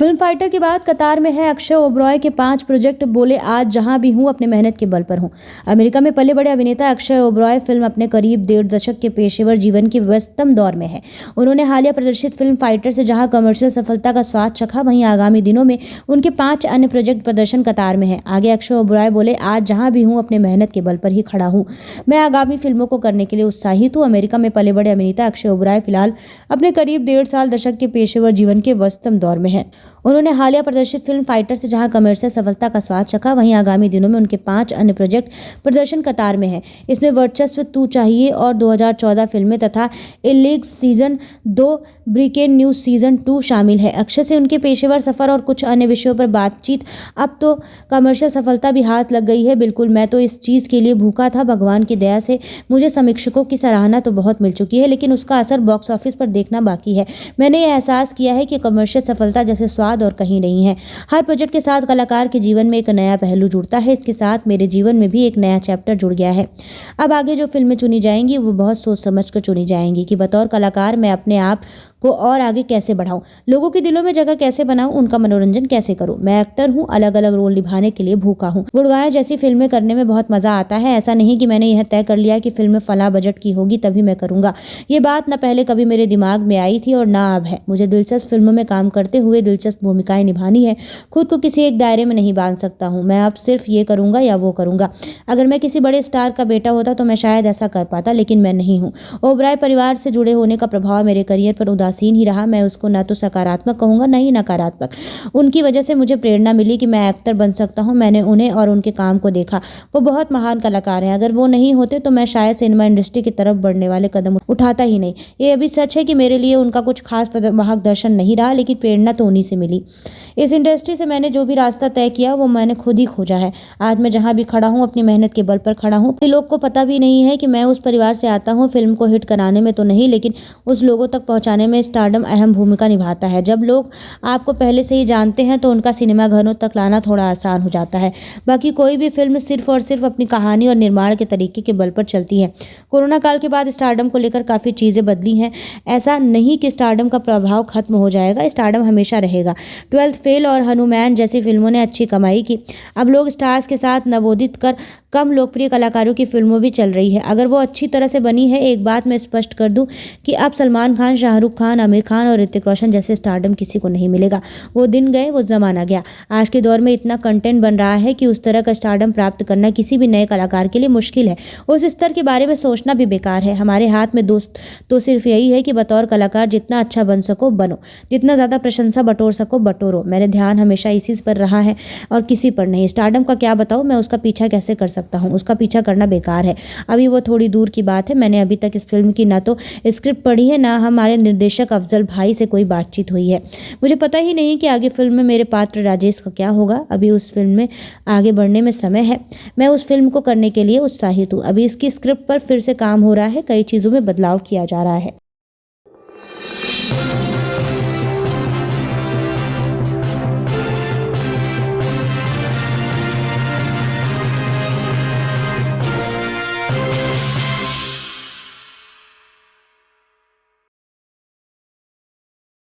Film fighter के बाद कतार में है अक्षय ओबरॉय के 5 प्रोजेक्ट, बोले आज जहां भी हूं अपने मेहनत के बल पर हूं। अमेरिका में पले बड़े अभिनेता अक्षय ओबरॉय फिल्म अपने करीब 1.5 दशक के पेशेवर जीवन के व्यस्ततम दौर में है। उन्होंने हालिया प्रदर्शित फिल्म फाइटर से जहां कमर्शियल सफलता का स्वाद चखा, वहीं आगामी दिनों में उनके 5 अन्य प्रोजेक्ट प्रदर्शन कतार में है। आगे अक्षय ओबरॉय बोले, आज जहां भी हूं अपने मेहनत के बल पर ही खड़ा हूं। मैं आगामी फिल्मों को करने के लिए उत्साहित हूं। अमेरिका में पले बड़े अभिनेता अक्षय ओबरॉय फिलहाल अपने करीब 1.5 दशक के पेशेवर जीवन के व्यस्ततम दौर में है। उन्होंने हालिया प्रदर्शित फिल्म फाइटर से जहां कमर्शियल सफलता का स्वाद चखा, वहीं आगामी दिनों में उनके 5 अन्य प्रोजेक्ट प्रदर्शन कतार में है। इसमें वर्चस्व, तू चाहिए और 2014 फिल्में तथा इलीग सीजन 2 ब्रेकिंग न्यूज सीजन 2 शामिल है। अक्षय से उनके पेशेवर सफर और कुछ अन्य विषयों पर बातचीत। अब तो कमर्शियल सफलता भी हाथ लग गई है। बिल्कुल, मैं तो इस चीज के लिए भूखा था। भगवान की दया से मुझे समीक्षकों की सराहना तो बहुत मिल चुकी है, लेकिन उसका असर बॉक्स ऑफिस पर देखना बाकी है। मैंने यह एहसास किया है कि कमर्शियल सफलता जैसे स्वाद और कहीं नहीं है। हर प्रोजेक्ट के साथ कलाकार के जीवन में एक नया पहलू जुड़ता है। इसके साथ मेरे जीवन में भी एक नया चैप्टर जुड़ गया है। अब आगे जो फिल्में चुनी जाएंगी वो बहुत सोच समझ कर चुनी जाएंगी कि बतौर कलाकार मैं अपने आप को और आगे कैसे बढ़ाऊं, लोगों के दिलों में जगह कैसे बनाऊं, उनका मनोरंजन कैसे करूं। मैं एक्टर हूं, अलग अलग रोल निभाने के लिए भूखा हूं। गुड़गांव जैसी फिल्में करने में बहुत मजा आता है। ऐसा नहीं कि मैंने यह तय कर लिया कि फिल्म फला बजट की होगी तभी मैं करूंगा। ये बात न पहले कभी मेरे दिमाग में आई थी और ना अब है। मुझे दिलचस्प फिल्मों में काम करते हुए दिलचस्प भूमिकाएं निभानी है। खुद को किसी एक दायरे में नहीं बांध सकता हूं। मैं अब सिर्फ ये करूंगा या वो करूंगा। अगर मैं किसी बड़े स्टार का बेटा होता तो मैं शायद ऐसा कर पाता, लेकिन मैं नहीं हूं। ओबराय परिवार से जुड़े होने का प्रभाव मेरे करियर पर उदासीन ही रहा। मैं उसको ना तो सकारात्मक कहूंगा, ना ही नकारात्मक। उनकी वजह से मुझे प्रेरणा मिली कि मैं एक्टर बन सकता हूं। मैंने उन्हें और उनके काम को देखा। वो बहुत महान कलाकार हैं। अगर वो नहीं होते तो मैं शायद सिनेमा इंडस्ट्री की तरफ बढ़ने वाले कदम उठाता ही नहीं। ये अभी सच है कि मेरे लिए उनका कुछ खास मार्गदर्शन नहीं रहा, लेकिन प्रेरणा तो उन्हीं से मिली। इस इंडस्ट्री से मैंने जो भी रास्ता तय किया वो मैंने खुद ही खोजा है। आज मैं जहां भी खड़ा हूं अपनी मेहनत के बल पर खड़ा हूं। लोग को पता भी नहीं है कि मैं उस परिवार से आता हूं। फिल्म को हिट कराने में तो नहीं, लेकिन उस लोगों तक पहुंचाने में स्टारडम अहम भूमिका निभाता है। जब लोग आपको पहले से ही जानते हैं तो उनका सिनेमा घरों तक लाना थोड़ा आसान हो जाता है। बाकी कोई भी फिल्म सिर्फ और सिर्फ अपनी कहानी और निर्माण के तरीके के बल पर चलती है। कोरोना काल के बाद स्टारडम को लेकर काफी चीजें बदली हैं। ऐसा नहीं कि स्टारडम का प्रभाव खत्म हो जाएगा, स्टारडम हमेशा रहेगा। 12th फेल और हनुमान जैसी फिल्मों ने अच्छी कमाई की। अब लोग स्टार्स के साथ नवोदित कर कम लोकप्रिय कलाकारों की फिल्मों भी चल रही है। अगर वो अच्छी तरह से बनी है। एक बात मैं स्पष्ट कर दूं कि अब सलमान खान, शाहरुख खान, आमिर खान और ऋतिक रोशन जैसे स्टारडम किसी को नहीं मिलेगा। वो दिन गए, वो जमाना गया। आज के दौर में इतना कंटेंट बन रहा है कि उस तरह का स्टारडम प्राप्त करना किसी भी नए कलाकार के लिए मुश्किल है। उस स्तर के बारे में सोचना भी बेकार है। हमारे हाथ में दोस्त तो सिर्फ यही है कि बतौर कलाकार जितना अच्छा बन सको बनो, जितना ज्यादा प्रशंसा बटोर सको बटोरो। मेरे ध्यान हमेशा इसी पर रहा है और किसी पर नहीं। स्टारडम का क्या बताऊं, मैं उसका पीछा कैसे कर सकता हूं। उसका पीछा करना बेकार है। अभी वो थोड़ी दूर की बात है। मैंने अभी तक इस फिल्म की ना तो स्क्रिप्ट पढ़ी है, ना हमारे निर्देशक अफजल भाई से कोई बातचीत हुई है। मुझे पता ही नहीं कि आगे फिल्म में मेरे पात्र राजेश का क्या होगा। अभी उस फिल्म में आगे बढ़ने में समय है। मैं उस फिल्म को करने के लिए उत्साहित हूँ। अभी इसकी स्क्रिप्ट पर फिर से काम हो रहा है। कई चीज़ों में बदलाव किया जा रहा है।